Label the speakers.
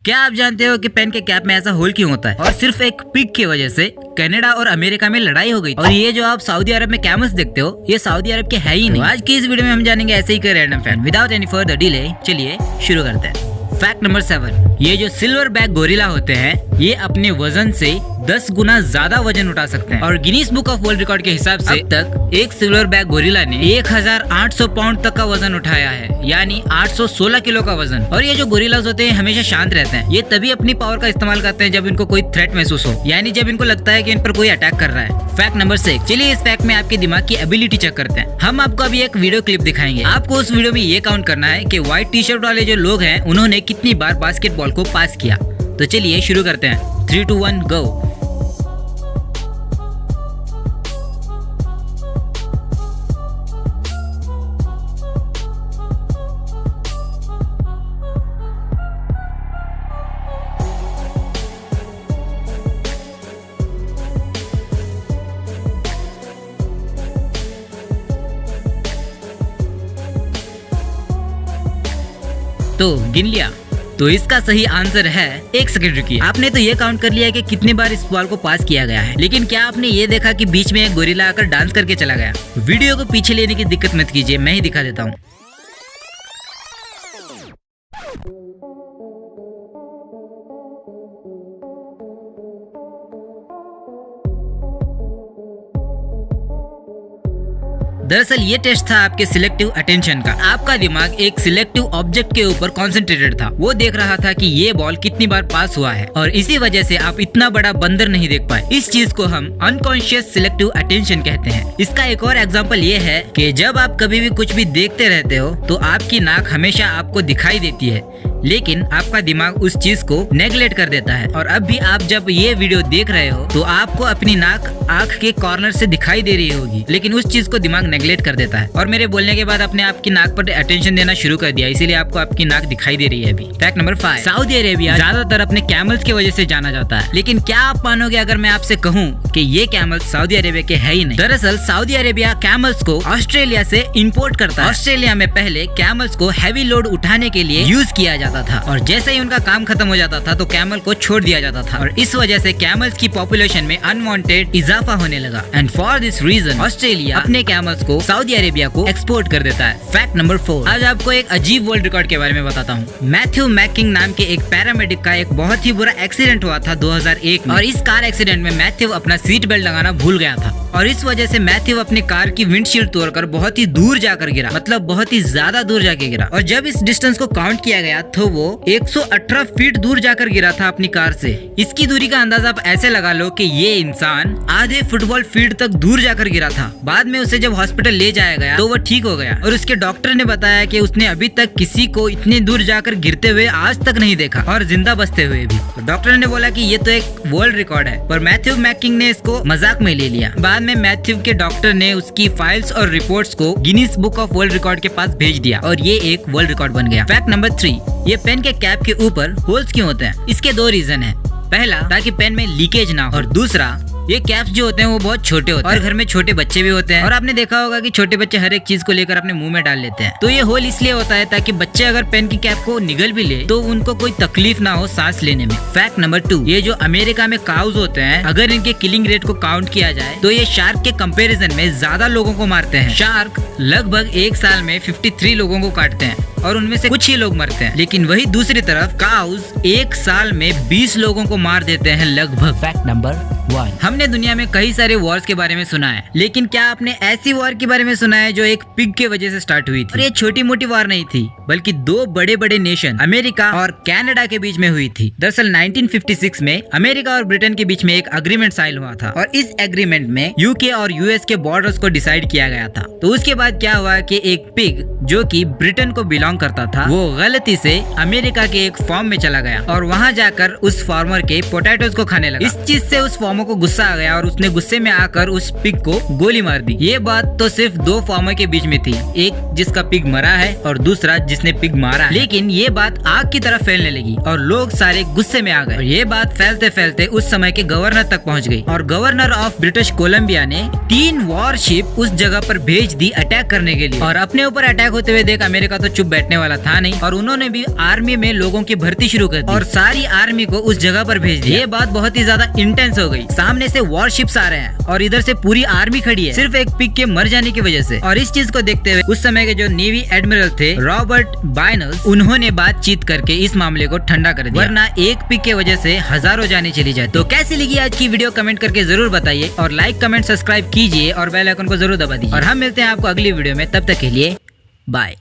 Speaker 1: क्या आप जानते हो कि पेन के कैप में ऐसा होल क्यों होता है? और सिर्फ एक पिग की वजह से कनाडा और अमेरिका में लड़ाई हो गई। और ये जो आप सऊदी अरब में कैमल्स देखते हो, ये सऊदी अरब के है ही नहीं। आज की इस वीडियो में हम जानेंगे ऐसे ही कोई random fact. Without any further delay चलिए शुरू करते हैं। फैक्ट नंबर 7, ये जो सिल्वर बैक गोरिल्ला होते हैं, ये अपने वजन से 10 गुना ज्यादा वजन उठा सकते हैं। और Guinness book of world record के हिसाब से अब तक एक सिल्वर बैक गोरिल्ला ने 1800 पाउंड तक का वजन उठाया है, यानी 816 किलो का वजन। और ये जो गोरिल्लास होते हैं हमेशा शांत रहते हैं। ये तभी अपनी पावर का इस्तेमाल करते हैं जब इनको कोई थ्रेट महसूस हो, यानी जब इनको लगता है कि इन पर कोई अटैक कर रहा है। फैक्ट नंबर 6, चलिए इस फैक्ट में आपके दिमाग की एबिलिटी चेक करते हैं। हम आपको अभी एक वीडियो क्लिप दिखाएंगे। आपको उस वीडियो में ये काउंट करना है कि व्हाइट टी शर्ट वाले जो लोग हैं उन्होंने कितनी बार बास्केटबॉल को पास किया। तो चलिए शुरू करते हैं। 3, 2, 1 गो। तो गिन लिया? तो इसका सही आंसर है 1 सेकंड रुकिए। आपने तो ये काउंट कर लिया है कि कितनी बार इस बॉल को पास किया गया है, लेकिन क्या आपने ये देखा कि बीच में एक गोरिल्ला आकर डांस करके चला गया? वीडियो को पीछे लेने की दिक्कत मत कीजिए, मैं ही दिखा देता हूँ। दरअसल ये टेस्ट था आपके सिलेक्टिव अटेंशन का। आपका दिमाग एक सिलेक्टिव ऑब्जेक्ट के ऊपर कॉन्सेंट्रेटेड था। वो देख रहा था कि ये बॉल कितनी बार पास हुआ है, और इसी वजह से आप इतना बड़ा बंदर नहीं देख पाए। इस चीज को हम अनकॉन्शियस सिलेक्टिव अटेंशन कहते हैं। इसका एक और एग्जांपल ये है कि जब आप कभी भी कुछ भी देखते रहते हो तो आपकी नाक हमेशा आपको दिखाई देती है, लेकिन आपका दिमाग उस चीज को नेग्लेक्ट कर देता है। और अब भी आप जब ये वीडियो देख रहे हो तो आपको अपनी नाक आंख के कॉर्नर से दिखाई दे रही होगी, लेकिन उस चीज को दिमाग नेग्लेक्ट कर देता है। और मेरे बोलने के बाद आपने आपकी नाक पर अटेंशन देना शुरू कर दिया, इसीलिए आपको आपकी नाक दिखाई दे रही है अभी। फैक्ट नंबर 5, सऊदी अरेबिया ज्यादातर अपने कैमल्स की वजह से जाना जाता है। लेकिन क्या आप मानोगे अगर मैं आपसे कहूँ कि ये कैमल्स सऊदी अरेबिया के है ही नहीं? दरअसल सऊदी अरेबिया कैमल्स को ऑस्ट्रेलिया से इंपोर्ट करता है। ऑस्ट्रेलिया में पहले कैमल्स को हैवी लोड उठाने के लिए यूज किया जाता था, और जैसे ही उनका काम खत्म हो जाता था तो कैमल को छोड़ दिया जाता था। और इस वजह से कैमल्स की पॉपुलेशन में अनवांटेड इजाफा होने लगा। And for this reason Australia अपने कैमल्स को सऊदी अरेबिया को एक्सपोर्ट कर देता है। फैक्ट नंबर 4, आज आपको एक अजीब वर्ल्ड रिकॉर्ड के बारे में बताता हूँ। मैथ्यू मैकिंग नाम के एक पैरामेडिक का एक बहुत ही बुरा एक्सीडेंट हुआ था 2001 में। और इस कार एक्सीडेंट में मैथ्यू अपना सीट बेल्ट लगाना भूल गया था, और इस वजह से मैथ्यू अपनी कार की विंडशील्ड तोड़कर बहुत ही दूर जाकर गिरा, मतलब बहुत ही ज्यादा दूर जाके गिरा। और जब इस डिस्टेंस को काउंट किया गया तो वो 118 फीट दूर जाकर गिरा था अपनी कार से। इसकी दूरी का अंदाजा आप ऐसे लगा लो कि ये इंसान आधे फुटबॉल फील्ड तक दूर जाकर गिरा था। बाद में उसे जब हॉस्पिटल ले जाया गया तो वो ठीक हो गया, और उसके डॉक्टर ने बताया कि उसने अभी तक किसी को इतनी दूर जाकर गिरते हुए आज तक नहीं देखा, और जिंदा बचते हुए भी। तो डॉक्टर ने बोला कि ये तो एक वर्ल्ड रिकॉर्ड है, पर मैथ्यू मैकिंग ने इसको मजाक में ले लिया। बाद में मैथ्यू के डॉक्टर ने उसकी फाइल्स और रिपोर्ट्स को Guinness book of world record के पास भेज दिया, और ये एक वर्ल्ड रिकॉर्ड बन गया। फैक्ट नंबर 3, ये पेन के कैप के ऊपर होल्स क्यों होते हैं? इसके 2 रीजन है। पहला, ताकि पेन में लीकेज ना हो, और दूसरा, ये कैप्स जो होते हैं वो बहुत छोटे होते हैं, और घर में छोटे बच्चे भी होते हैं। और आपने देखा होगा कि छोटे बच्चे हर एक चीज को लेकर अपने मुंह में डाल लेते हैं। तो ये होल इसलिए होता है ताकि बच्चे अगर पेन की कैप को निगल भी ले तो उनको कोई तकलीफ ना हो सांस लेने में। फैक्ट नंबर 2, ये जो अमेरिका में काउज होते हैं, अगर इनके किलिंग रेट को काउंट किया जाए तो ये शार्क के कंपैरिजन में ज्यादा लोगों को मारते हैं। शार्क लगभग एक साल में 53 लोगों को काटते हैं, और उनमें से कुछ ही लोग मरते हैं। लेकिन वही दूसरी तरफ काउज एक साल में 20 लोगों को मार देते हैं लगभग। फैक्ट नंबर 1, हमने दुनिया में कई सारे वॉर्स के बारे में सुना है, लेकिन क्या आपने ऐसी वॉर के बारे में सुना है जो एक पिग के वजह से स्टार्ट हुई थी? और ये छोटी मोटी वॉर नहीं थी, बल्कि 2 बड़े बड़े नेशन अमेरिका और कनाडा के बीच में हुई थी। दरअसल 1956 में अमेरिका और ब्रिटेन के बीच में एक अग्रीमेंट साइन हुआ था, और इस एग्रीमेंट में यूके और यूएस के बॉर्डर्स को डिसाइड किया गया था। तो उसके बाद क्या हुआ कि एक पिग जो कि ब्रिटेन को बिलोंग करता था, वो गलती से अमेरिका के एक फार्म में चला गया, और वहाँ जाकर उस फार्मर के पोटैटोज को खाने लगा। इस चीज से उस फार्मर फार्मर को गुस्सा आ गया और उसने गुस्से में आकर उस पिग को गोली मार दी। ये बात तो सिर्फ 2 फार्मर के बीच में थी, एक जिसका पिग मरा है और दूसरा जिसने पिग मारा है। लेकिन ये बात आग की तरह फैलने लगी और लोग सारे गुस्से में आ गए। ये बात फैलते फैलते उस समय के गवर्नर तक पहुंच गई और गवर्नर ऑफ ब्रिटिश कोलंबिया ने 3 वॉरशिप उस जगह पर भेज दी अटैक करने के लिए। और अपने ऊपर अटैक होते हुए देख अमेरिका तो चुप बैठने वाला था नहीं और उन्होंने भी आर्मी में लोगों की भर्ती शुरू कर दी और सारी आर्मी को उस जगह पर भेज दिया। ये बात बहुत ही ज्यादा इंटेंस हो गई। सामने से वॉरशिप्स आ रहे हैं और इधर से पूरी आर्मी खड़ी है सिर्फ एक पिग के मर जाने की वजह से। और इस चीज को देखते हुए उस समय के जो नेवी एडमिरल थे रॉबर्ट बायनर्स, उन्होंने बातचीत करके इस मामले को ठंडा कर दिया, वरना एक पिग के वजह से हजारों जाने चली जाती। तो कैसी लगी आज की वीडियो कमेंट करके जरूर बताइए और लाइक कमेंट सब्सक्राइब कीजिए और बेल आइकन को जरूर दबा दीजिए। और हम मिलते हैं आपको अगली वीडियो में, तब तक के लिए बाय।